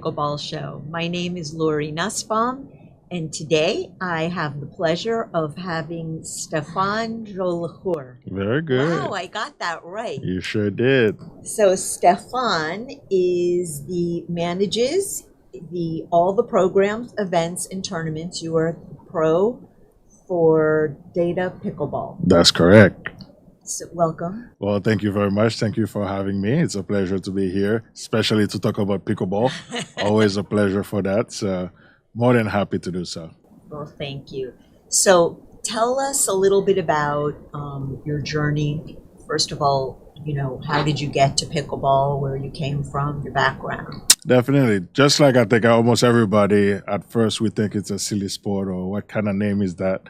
Pickleball Show. My name is Lori Nussbaum, and today I have the pleasure of having Stephane Jolicouer. Very Wow, good. I got that right. You sure did. So Stephane is the manages the all the programs, events, and tournaments. You are pro for DETA Pickleball. That's correct. So welcome. Well, thank you very much. Thank you for having me. It's a pleasure to be here, especially to talk about pickleball. Always a pleasure for that. So, more than happy to do so. Well, thank you. So, tell us a little bit about your journey. First of all, how did you get to pickleball, where you came from, your background? Definitely. Just like I think almost everybody, at first we think it's a silly sport or what kind of name is that?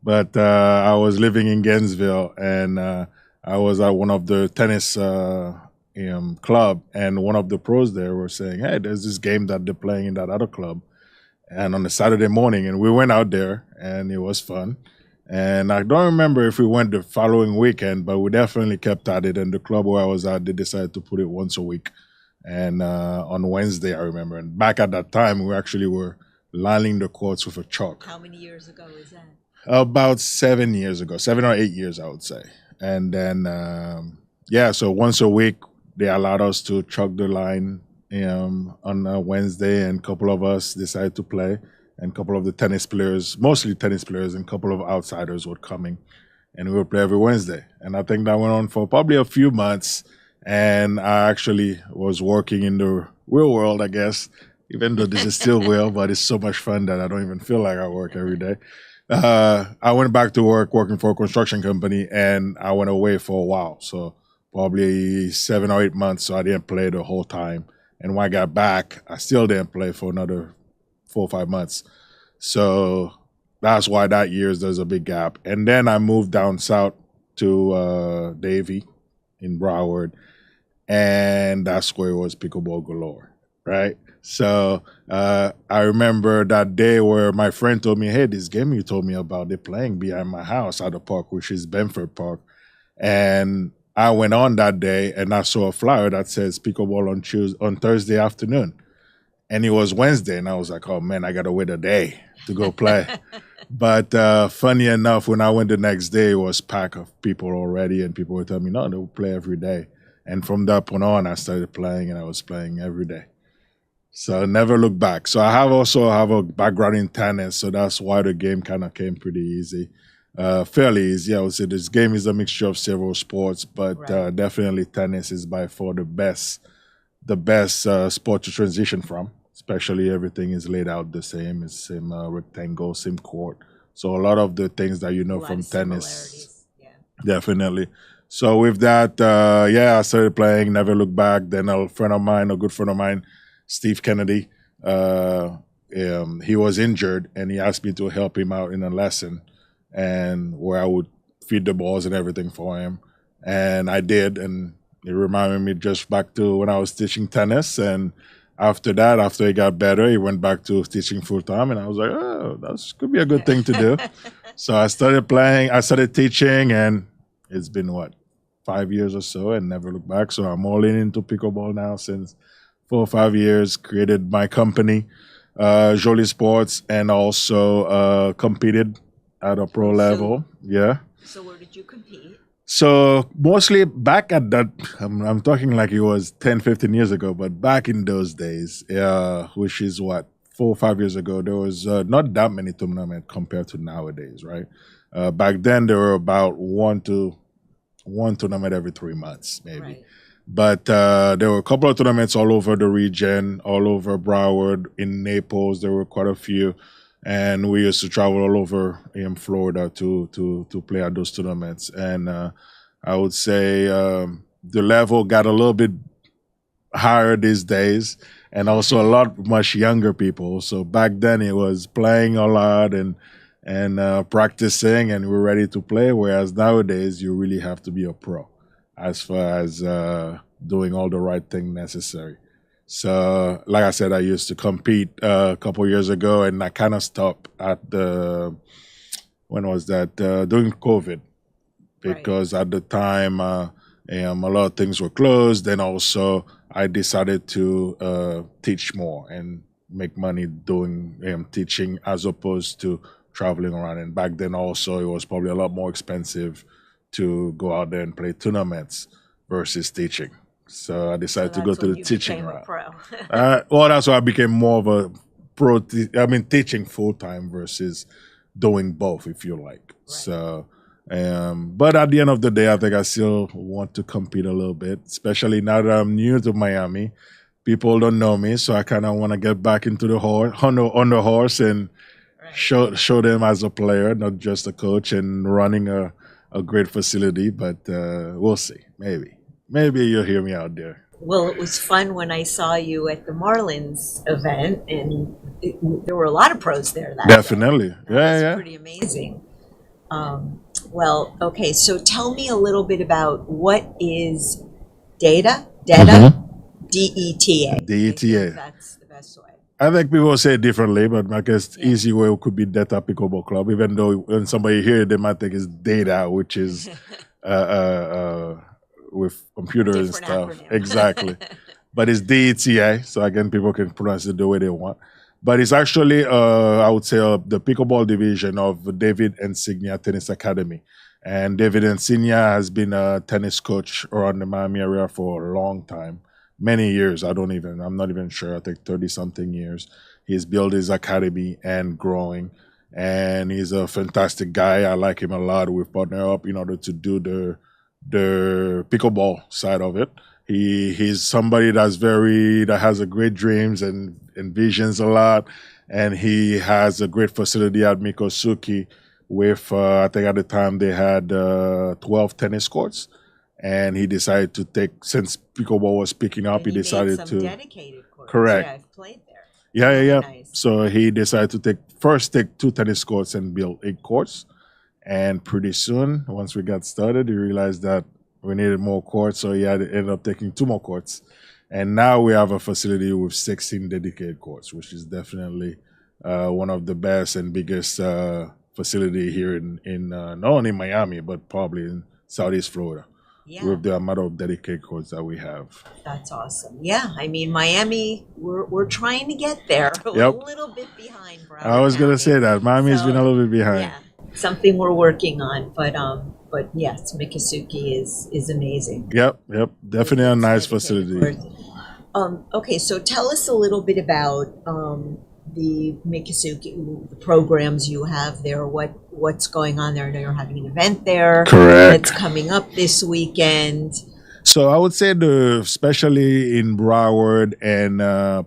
But I was living in Gainesville and I was at one of the tennis club, and one of the pros there were saying, "Hey, there's this game that they're playing in that other club." And on a Saturday morning, and we went out there, and it was fun. And I don't remember if we went the following weekend, but we definitely kept at it. And the club where I was at, they decided to put it once a week. And on Wednesday, I remember. And back at that time, we actually were lining the courts with a chalk. How many years ago is that? About 7 years ago, 7 or 8 years, I would say. And then, so once a week, they allowed us to chalk the line on a Wednesday, and a couple of us decided to play. And a couple of the tennis players, mostly tennis players, and a couple of outsiders were coming. And we would play every Wednesday. And I think that went on for probably a few months. And I actually was working in the real world, I guess, even though this is still real, but it's so much fun that I don't even feel like I work every day. I went back to work working for a construction company, and I went away for a while. So probably 7 or 8 months. So I didn't play the whole time. And when I got back, I still didn't play for another 4 or 5 months. So that's why that year there's a big gap. And then I moved down south to Davie in Broward, and that's where it was pickleball galore, right? So I remember that day where my friend told me, "Hey, this game you told me about, they're playing behind my house at the park, which is Benford Park." And I went on that day and I saw a flyer that says pickleball on Thursday afternoon. And it was Wednesday, and I was like, "Oh man, I gotta wait a day to go play." But funny enough, when I went the next day, it was packed of people already, and people were telling me, "No, they'll play every day." And from that point on, I started playing, and I was playing every day. So never look back. So I also have a background in tennis, so that's why the game kind of came pretty easy, fairly easy. I would say this game is a mixture of several sports, but Right. definitely tennis is by far the best sport to transition from. Especially everything is laid out the same, it's same rectangle, same court. So a lot of the things that you A know lot from of tennis, similarities. Yeah. definitely. So with that, I started playing, never looked back. Then a good friend of mine, Steve Kennedy, he was injured, and he asked me to help him out in a lesson, and where I would feed the balls and everything for him, and I did, and it reminded me just back to when I was teaching tennis. And after that, after he got better, he went back to teaching full time, and I was like, "Oh, that could be a good thing to do." So I started playing, I started teaching, and it's been what, 5 years or so, and never looked back. So I'm all in into pickleball now since 4 or 5 years. Created my company, Jolie Sports, and also competed at a pro So, level. Yeah. so where did you compete? So mostly back at that, I'm talking like it was 10, 15 years ago, but back in those days, which is what, 4 or 5 years ago, there was not that many tournaments compared to nowadays, right? Back then, there were about one tournament every 3 months, maybe. Right. But there were a couple of tournaments all over the region, all over Broward, in Naples. There were quite a few, and we used to travel all over in Florida to play at those tournaments. And I would say the level got a little bit higher these days, and also a lot much younger people. So back then it was playing a lot and practicing, and we're ready to play. Whereas nowadays you really have to be a pro as far as doing all the right thing necessary. So, like I said, I used to compete a couple years ago, and I kind of stopped at when was that? During COVID, Right. because at the time a lot of things were closed, and also I decided to teach more and make money doing teaching as opposed to traveling around. And back then also it was probably a lot more expensive to go out there and play tournaments versus teaching. So I So decided to go that's to when the you teaching became a route. pro. Well, that's why I became more of a pro. Teaching full time versus doing both, if you like. Right. So, but at the end of the day, I think I still want to compete a little bit, especially now that I'm new to Miami. People don't know me, so I kind of want to get back into the horse on the horse and Right. show them as a player, not just a coach, and running a great facility. But we'll see. Maybe you'll hear me out there. Well, it was fun when I saw you at the Marlins event, and there were a lot of pros there that day. Definitely, That was yeah. pretty amazing. Well, okay, so tell me a little bit about what is DETA? DETA? DETA. DETA. I think that's the best way. I think people say it differently, but I guess Yeah. easy way could be DETA Pickleball Club, even though when somebody hear it, they might think it's data, which is with computers and Different stuff. acronym. Exactly. But it's DETA, so again, people can pronounce it the way they want. But it's actually, I would say, the pickleball division of David Insignia Tennis Academy. And David Insignia has been a tennis coach around the Miami area for a long time, many years. I'm not even sure. I think 30 something years. He's built his academy and growing. And he's a fantastic guy. I like him a lot. We've partnered up in order to do the pickleball side of it. He's somebody that has a great dreams and visions a lot, and he has a great facility at Mikosuki with I think at the time they had 12 tennis courts, and he decided to since pickleball was picking up, And he he made decided some to dedicated courts. correct. Yeah, I've played there. Yeah. Nice. So he decided to take 2 tennis courts and build 8 courts. And pretty soon, once we got started, he realized that we needed more courts, so he had to end up taking 2 more courts. And now we have a facility with 16 dedicated courts, which is definitely one of the best and biggest facility here in not only Miami, but probably in Southeast Florida. Yeah. With the amount of dedicated courts that we have. That's awesome. Yeah, I mean, Miami, we're trying to get there. We're Yep. a little bit behind, Broward I was going to County. say that. Miami's So, been a little bit behind. Yeah, something we're working on, but yes, Mikosuki is amazing. Yep. Definitely a nice facility. Okay, so tell us a little bit about the Mikosuki, the programs you have there. What's going on there? I know you're having an event there. Correct. That's coming up this weekend. So I would say especially in Broward and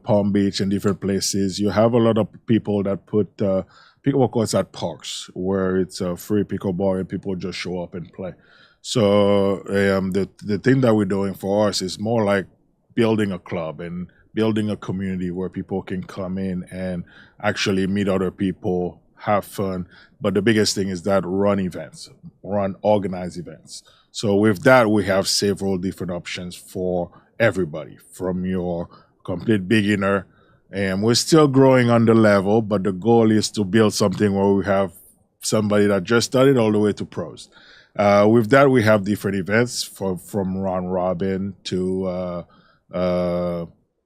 Palm Beach and different places, you have a lot of people that put pickleball courts at parks where it's a free pickleball and people just show up and play. So the thing that we're doing for us is more like building a club and building a community where people can come in and actually meet other people, have fun. But the biggest thing is that run organized events. So with that, we have several different options for everybody, from your complete beginner, and we're still growing on the level, but the goal is to build something where we have somebody that just started all the way to pros. With that, we have different events from round robin to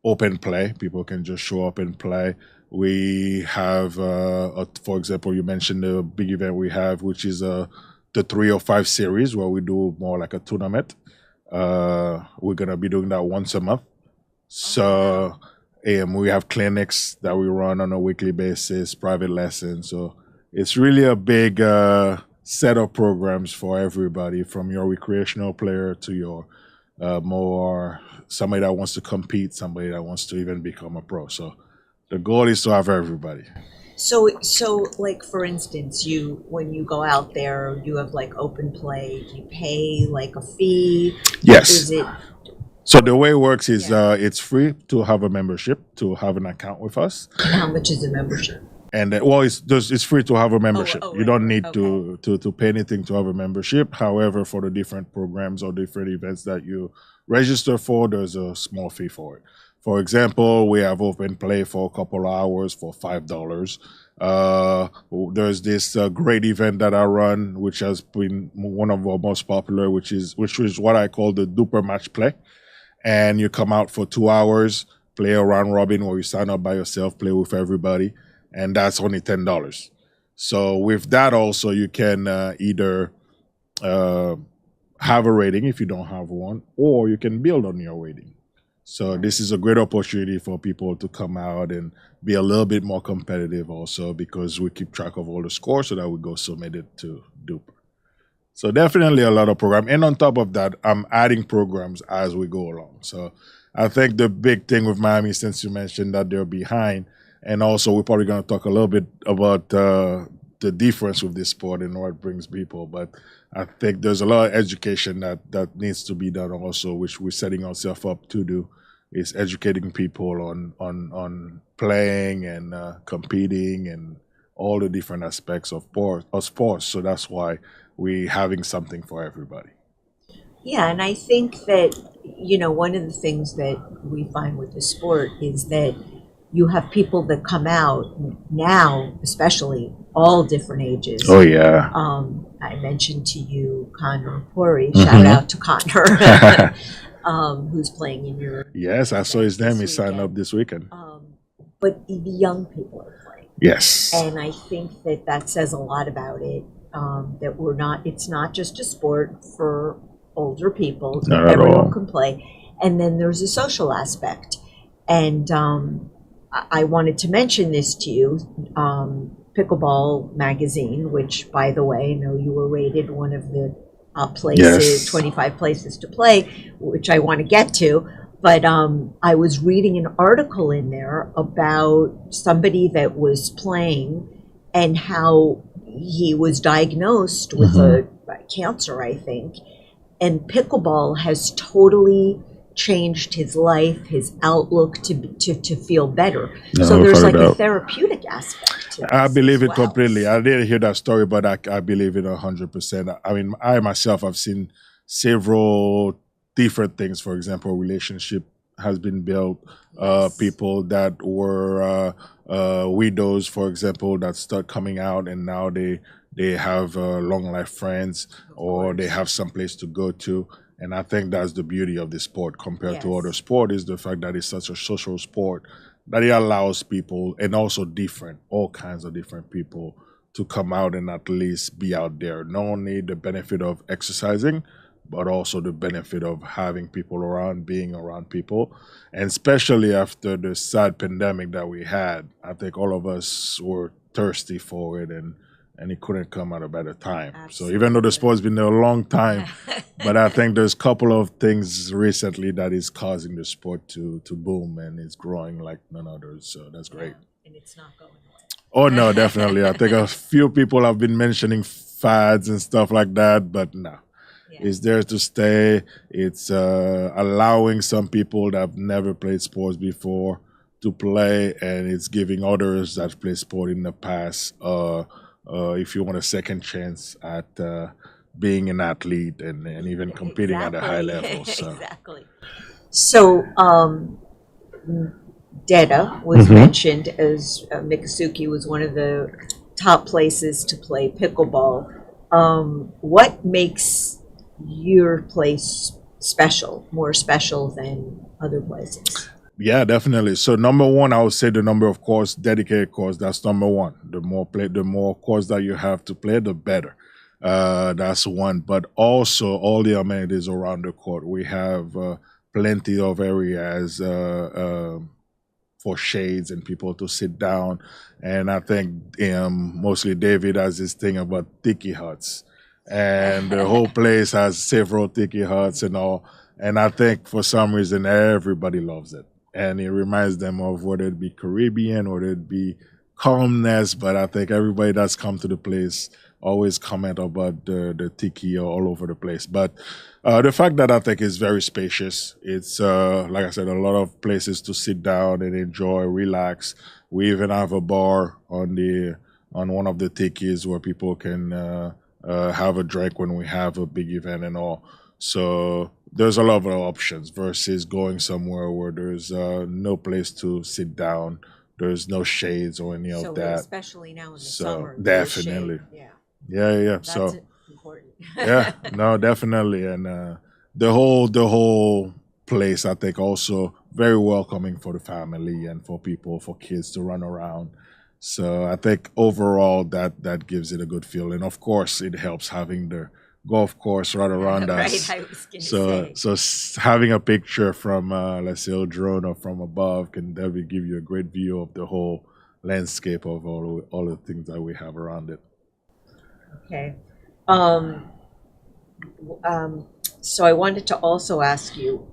open play. People can just show up and play. We have, for example, you mentioned the big event we have, which is the 305 series, where we do more like a tournament. We're going to be doing that once a month. So we have clinics that we run on a weekly basis, private lessons. So it's really a big set of programs for everybody, from your recreational player to your more somebody that wants to compete, somebody that wants to even become a pro. So the goal is to have everybody. So like, for instance, when you go out there, you have like open play. You pay like a fee. Yes. Is it? So the way it works is it's free to have a membership, to have an account with us. How much is a membership? And it's free to have a membership. You don't need okay. to pay anything to have a membership. However, for the different programs or different events that you register for, there's a small fee for it. For example, we have open play for a couple of hours for $5. There's this great event that I run, which has been one of our most popular, which is what I call the Duper Match Play. and you come out for 2 hours, play a round robin where you sign up by yourself, play with everybody, and that's only $10. So with that also, you can either uh, have a rating if you don't have one, or you can build on your rating. So this is a great opportunity for people to come out and be a little bit more competitive also, because we keep track of all the scores so that we go submit it to Duper. So definitely a lot of program. And on top of that, I'm adding programs as we go along. So I think the big thing with Miami, since you mentioned that they're behind, and also we're probably going to talk a little bit about the difference with this sport and what brings people. But I think there's a lot of education that needs to be done also, which we're setting ourselves up to do, is educating people on playing and competing and all the different aspects of sports. So that's why we're having something for everybody. Yeah, and I think that, one of the things that we find with the sport is that you have people that come out now, especially all different ages. Oh, yeah. I mentioned to you Connor Puri. Shout out to Connor, who's playing in your. Yes, I saw his name. He signed up this weekend. But the young people are playing. Yes. And I think that says a lot about it. That it's not just a sport for older people. Not at Everyone all. can play. And then there's a social aspect. And I wanted to mention this to you. Pickleball magazine, which, by the way, I know you were rated one of the places, 25 places to play, which I want to get to. But I was reading an article in there about somebody that was playing and how he was diagnosed with a cancer, I think. And pickleball has totally changed his life, his outlook to feel better. No, so there's like a therapeutic aspect to it. I believe it completely. I didn't hear that story, but I believe it 100%. I mean, I myself have seen several different things. For example, relationship has been built. People that were widows, for example, that start coming out and now they have long life friends, or they have some place to go to. And I think that's the beauty of this sport compared to other sport, is the fact that it's such a social sport that it allows people, and also all kinds of different people, to come out and at least be out there. Not only the benefit of exercising, but also the benefit of having people around, being around people. And especially after the sad pandemic that we had, I think all of us were thirsty for it, and it couldn't come at a better time. Absolutely. So even though the sport's been there a long time, but I think there's a couple of things recently that is causing the sport to boom, and it's growing like none others. So that's great. And it's not going away. Oh, no, definitely. I think a few people have been mentioning fads and stuff like that, but no. It's there to stay. It's allowing some people that have never played sports before to play, and it's giving others that played sport in the past, if you want a second chance at being an athlete and even competing at a high level. So. Exactly. So DETA was mentioned as Miccosukee was one of the top places to play pickleball. What makes your place more special than other places? Yeah, definitely. So number one, I would say the number of course, dedicated course. That's number one. The more course that you have to play, the better. That's one. But also all the amenities around the court. We have plenty of areas for shades and people to sit down. And I think mostly David has this thing about tiki huts. And the whole place has several tiki huts and all. And I think for some reason everybody loves it. And it reminds them of whether it be Caribbean or whether it be calmness. But I think everybody that's come to the place always comment about the tiki all over the place. But the fact that I think is very spacious. It's, like I said, a lot of places to sit down and enjoy, relax. We even have a bar on one of the tikis where people can have a drink when we have a big event and all. So there's a lot of options versus going somewhere where there's no place to sit down, there's no shades or any of that. Especially now in the summer. Definitely. Yeah. That's important. Yeah, no, definitely. And the whole place, I think also very welcoming for the family and for people, for kids to run around. So I think overall that gives it a good feeling. Of course, it helps having the golf course right around Right, us. I was going to So say. having a picture from let's say a drone or from above can definitely give you a great view of the whole landscape of all the things that we have around it. Okay. Um, so I wanted to also ask you,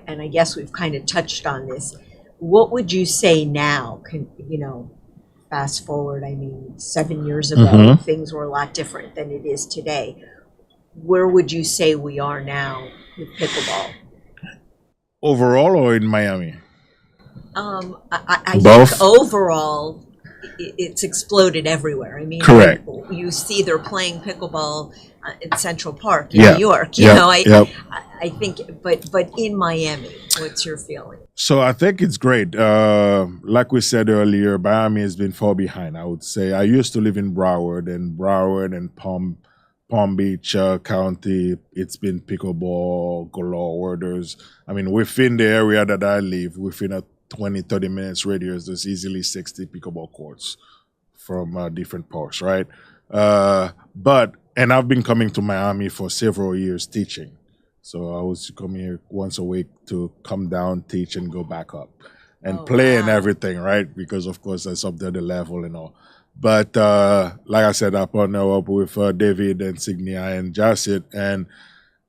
and I guess we've kind of touched on this. What would you say now? Fast forward, I mean, 7 years ago, things were a lot different than it is today. Where would you say we are now with pickleball? Overall or in Miami? I Both? think overall, it's exploded everywhere. I mean, Correct. you see they're playing pickleball in Central Park in Yeah. New York. I think, but in Miami, what's your feeling? So I think it's great. Like we said earlier, Miami has been far behind. I would say I used to live in Broward and Palm Beach County. It's been pickleball galore. Within the area that I live, within a 20-30 minutes radius, there's easily 60 pickleball courts from different parks, right? And I've been coming to Miami for several years teaching. So I was coming here once a week to come down, teach, and go back up and play and everything, right? Because, of course, that's up there, the level and all. But like I said, I partnered up with David and Signia and Jacid, and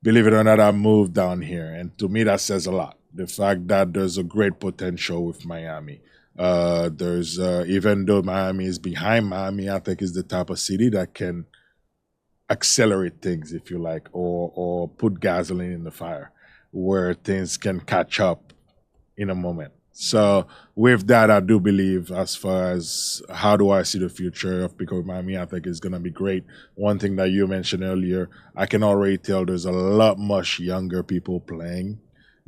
believe it or not, I moved down here. And to me, that says a lot. The fact that there's a great potential with Miami. Even though Miami is behind, Miami, I think, is the type of city that can accelerate things, if you like, or put gasoline in the fire, where things can catch up in a moment. So with that, I do believe, as far as how do I see the future of Pico Miami, I think it's going to be great. One thing that you mentioned earlier, I can already tell there's a lot much younger people playing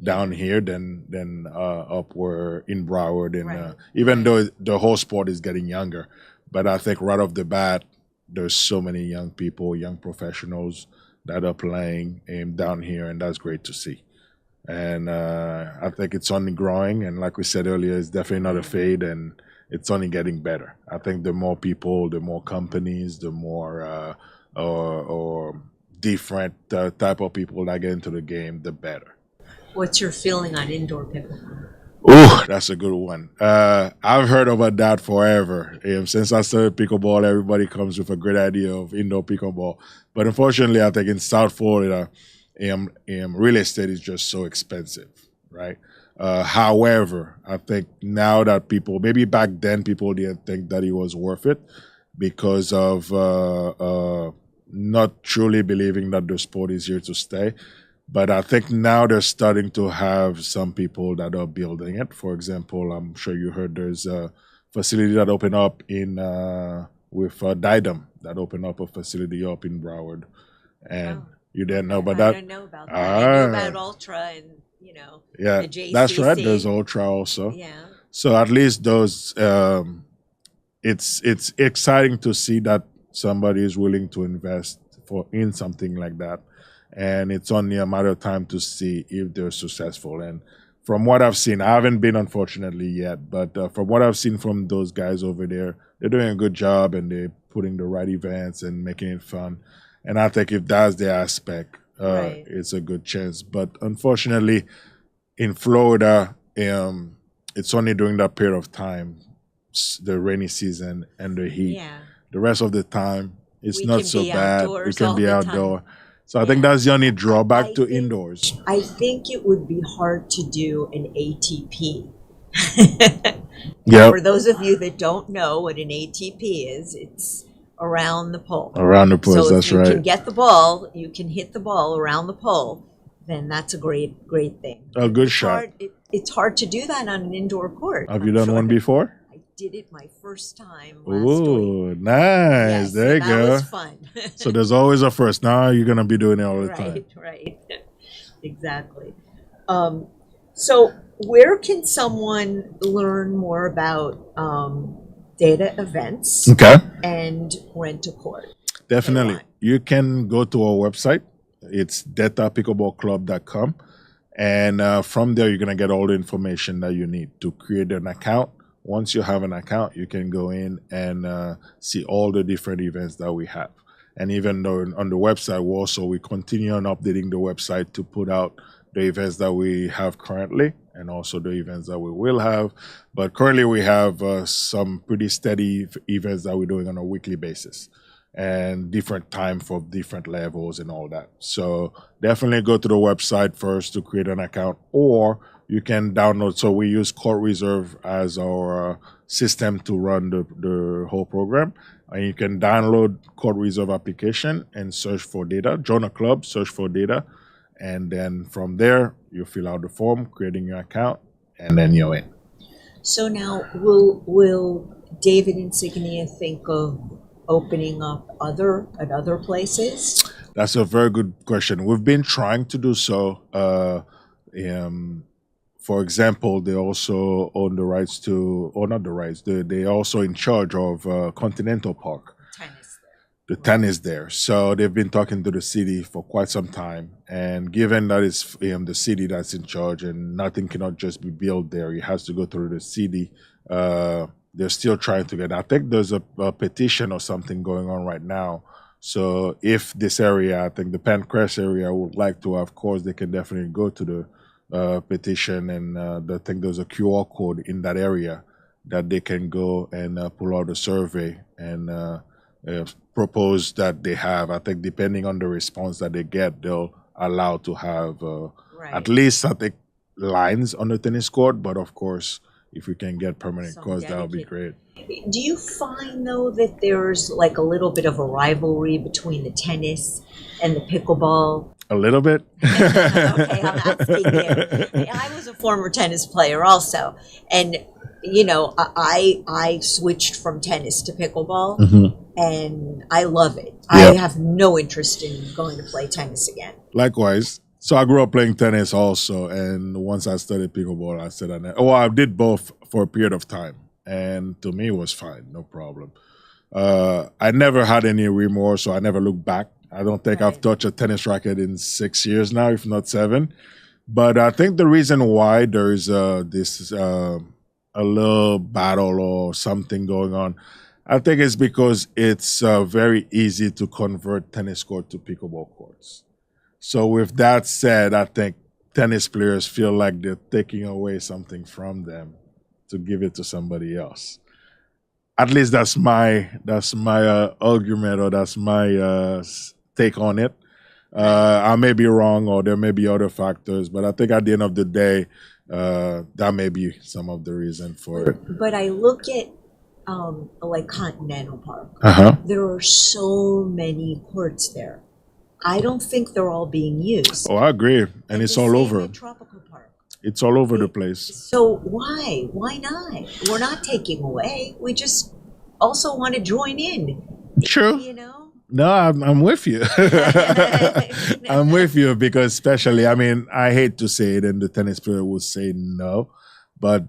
down here than up where in Broward, and even though the whole sport is getting younger, but I think right off the bat, there's so many young people, young professionals that are playing down here, and that's great to see. And I think it's only growing, and like we said earlier, it's definitely not a fade, and it's only getting better. I think the more people, the more companies, the more or different type of people that get into the game, the better. What's your feeling on indoor pickleball? Oh, that's a good one. I've heard about that forever. Since I started pickleball, everybody comes with a great idea of indoor pickleball. But unfortunately, I think in South Florida, real estate is just so expensive, right? However, I think now that maybe back then people didn't think that it was worth it because of not truly believing that the sport is here to stay. But I think now they're starting to have some people that are building it. For example, I'm sure you heard there's a facility that opened up with Didem that opened up a facility up in Broward. And you didn't know about that? I don't know about that. I knew about Ultra and, yeah, the JCC. That's right. There's Ultra also. Yeah. So at least those, it's exciting to see that somebody is willing to invest in something like that. And it's only a matter of time to see if they're successful. And from what I've seen, I haven't been unfortunately yet, but from what I've seen from those guys over there, they're doing a good job and they're putting the right events and making it fun. And I think if that's the aspect, it's a good chance. But unfortunately, in Florida, it's only during that period of time, the rainy season and the heat. Yeah. The rest of the time, it's not so bad. We can all be the outdoor. time. So I think that's the only drawback to indoors. I think it would be hard to do an ATP. Yeah. For those of you that don't know what an ATP is, it's around the pole. Around the pole, so that's right. So if you can get the ball, you can hit the ball around the pole, then that's a great thing. A good shot. It's hard to do that on an indoor court. Have you done one before? I did it my first time last week. Ooh, nice. Yes, there you go. That was fun. So there's always a first. Now you're going to be doing it all the time. Right. Exactly. So where can someone learn more about DETA events and rent a court? Definitely. You can go to our website. It's DETAPickleballclub.com. And from there, you're going to get all the information that you need to create an account. Once you have an account, you can go in and see all the different events that we have. And even though on the website, we continue on updating the website to put out the events that we have currently and also the events that we will have. But currently, we have some pretty steady events that we're doing on a weekly basis and different time for different levels and all that. So definitely go to the website first to create an account, or you can download. So we use Court Reserve as our system to run the whole program. And you can download Court Reserve application and search for DETA, join a club, search for DETA, and then from there you fill out the form, creating your account, and then you're in. So now, will David Insignia think of opening up at other places? That's a very good question. We've been trying to do so. For example, they also own the rights to, or not the rights, they also in charge of Continental Park, the tennis there. So they've been talking to the city for quite some time. And given that it's the city that's in charge and nothing cannot just be built there, it has to go through the city. They're still trying to get, I think there's a petition or something going on right now. So if this area, I think the Pancras area would like to, of course, they can definitely go to the petition, and I think there's a QR code in that area that they can go and pull out a survey and propose that they have. I think depending on the response that they get, they'll allow to have at least, I think, lines on the tennis court. But of course, if we can get permanent courts, that would be great. Do you find, though, that there's like a little bit of a rivalry between the tennis and the pickleball? A little bit. Okay, I'm asking you. I was a former tennis player also, and I switched from tennis to pickleball, and I love it. Yep. I have no interest in going to play tennis again. Likewise. So I grew up playing tennis also, and once I started pickleball, I said, I did both for a period of time, and to me it was fine, no problem. I never had any remorse, so I never looked back. I don't think I've touched a tennis racket in 6 years now, if not 7. But I think the reason why there is this a little battle or something going on, I think it's because it's very easy to convert tennis court to pickleball courts. So with that said, I think tennis players feel like they're taking away something from them to give it to somebody else. At least that's my argument, or that's my take on it. I may be wrong, or there may be other factors, but I think at the end of the day, that may be some of the reason for it. But I look at like Continental Park. There are so many courts there. I don't think they're all being used. Oh, I agree, and it's all over. Tropical Park. It's all over the place. So why? Why not? We're not taking away. We just also want to join in. True. No, I'm with you. I'm with you, because especially, I hate to say it, and the tennis player would say no, but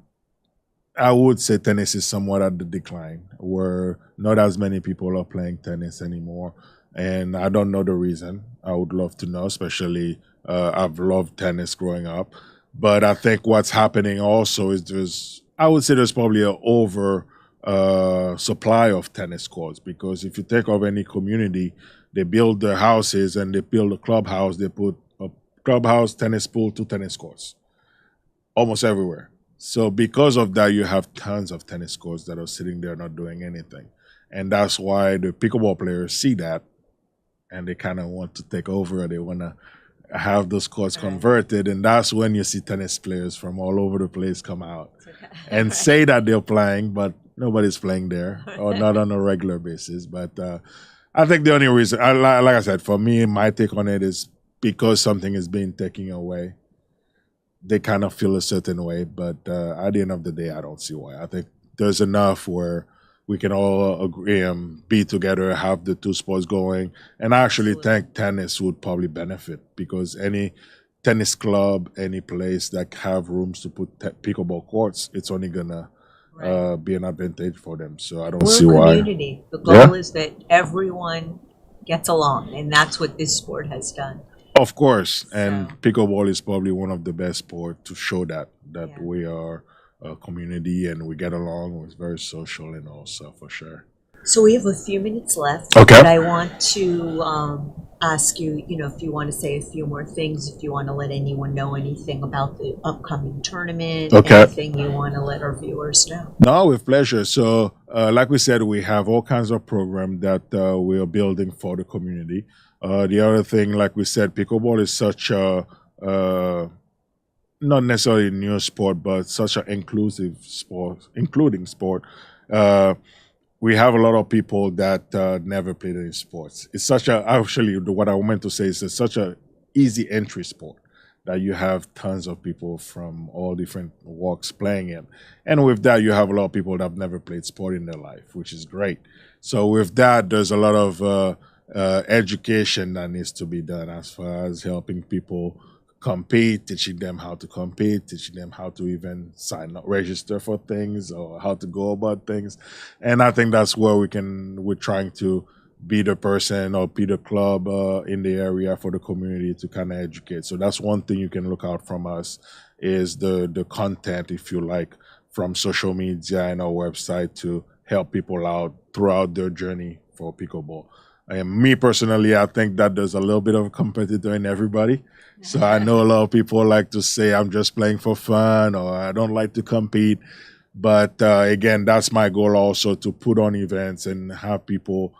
I would say tennis is somewhat at the decline, where not as many people are playing tennis anymore. And I don't know the reason. I would love to know, especially I've loved tennis growing up. But I think what's happening also is there's probably an over supply of tennis courts, because if you take of any community, they build their houses and they build a clubhouse, they put a clubhouse, tennis pool, 2 tennis courts almost everywhere. So because of that, you have tons of tennis courts that are sitting there not doing anything. And that's why the pickleball players see that, and they kind of want to take over. They want to have those courts converted, and that's when you see tennis players from all over the place come out and say that they're playing, but nobody's playing there, or not on a regular basis. But I think the only reason, like I said, for me, my take on it is because something is being taken away, they kind of feel a certain way. But at the end of the day, I don't see why. I think there's enough where we can all agree and be together, have the 2 sports going. And I actually think tennis would probably benefit, because any tennis club, any place that have rooms to put pickleball courts, it's only going to be an advantage for them. So I don't see why. We're a community. The goal is that everyone gets along, and that's what this sport has done. Of course, and So, pickleball is probably one of the best sport to show that yeah. we are a community and we get along. It's very social and all, so for sure. So we have a few minutes left, Okay. but I want to ask you, if you want to say a few more things, if you want to let anyone know anything about the upcoming tournament, Okay. anything you want to let our viewers know. No, with pleasure. So, like we said, we have all kinds of programs that we are building for the community. The other thing, like we said, pickleball is such a not necessarily a new sport, but such an inclusive sport, including sport. Uh, we have a lot of people that never played any sports. It's such a actually what I meant to say is it's such a easy entry sport that you have tons of people from all different walks playing it, and with that you have a lot of people that have never played sport in their life, which is great. So with that, there's a lot of education that needs to be done as far as helping people compete, teaching them how to compete, teaching them how to even sign up, register for things, or how to go about things. And I think that's where we're trying to be the person or be the club in the area for the community to kind of educate. So that's one thing you can look out from us is the content, if you like, from social media and our website to help people out throughout their journey for pickleball. And me personally, I think that there's a little bit of a competitor in everybody. So I know a lot of people like to say I'm just playing for fun or I don't like to compete. But again, that's my goal also, to put on events and have people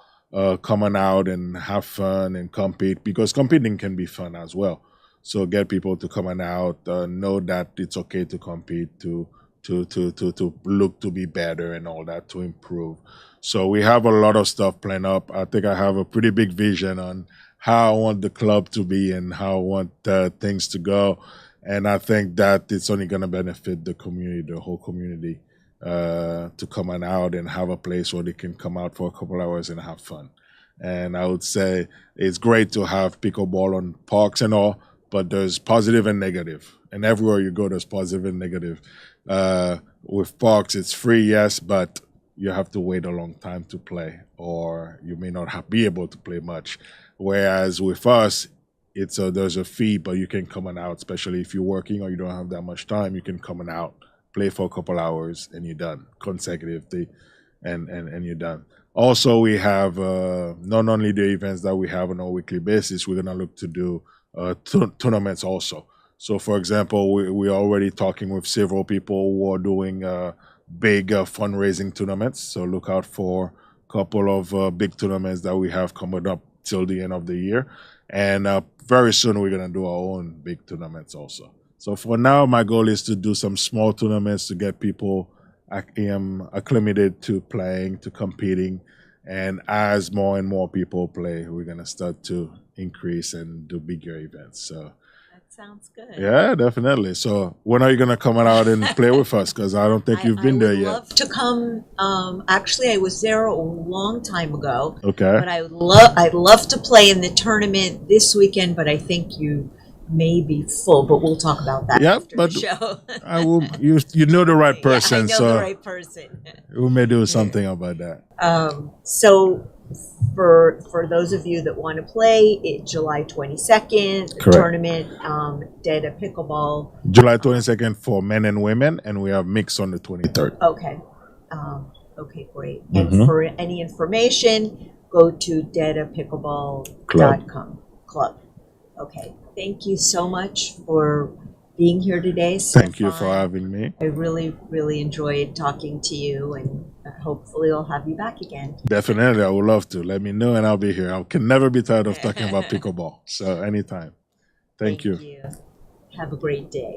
coming out and have fun and compete, because competing can be fun as well. So get people to come on out, know that it's okay to compete, to look to be better and all that, to improve. So we have a lot of stuff planned up. I think I have a pretty big vision on how I want the club to be and how I want things to go. And I think that it's only going to benefit the community, the whole community, to come on out and have a place where they can come out for a couple hours and have fun. And I would say it's great to have pickleball on parks and all, but there's positive and negative. And everywhere you go, there's positive and negative. With parks, it's free, yes, but you have to wait a long time to play, or you may not be able to play much. Whereas with us, there's a fee, but you can come on out, especially if you're working or you don't have that much time. You can come on out, play for a couple hours, and you're done consecutively, and you're done. Also, we have not only the events that we have on a weekly basis, we're gonna look to do tournaments also. So, for example, we're already talking with several people who are doing big fundraising tournaments. So look out for a couple of big tournaments that we have coming up till the end of the year. And very soon we're going to do our own big tournaments also. So for now, my goal is to do some small tournaments to get people acclimated to playing, to competing. And as more and more people play, we're going to start to increase and do bigger events. So Sounds good. yeah, definitely. So when are you going to come out and play with us? Because I don't think you've been there yet. I would love to come. Actually, I was there a long time ago. Okay. But I'd love to play in the tournament this weekend, but I think you may be full, but we'll talk about that after the show. I will. You know the right person, I know so the right person. We may do something about that. So for those of you that want to play, it's July 22nd, the tournament, DETA Pickleball. July 22nd for men and women, and we have mixed on the 23rd. Okay. Okay, great. And for any information, go to DETAPickleball.com. Club. Okay. Thank you so much for being here today, Stephane. Thank you for having me. I really, really enjoyed talking to you, and hopefully I'll have you back again. Definitely, I would love to. Let me know and I'll be here. I can never be tired of talking about pickleball. So anytime. Thank you. Have a great day.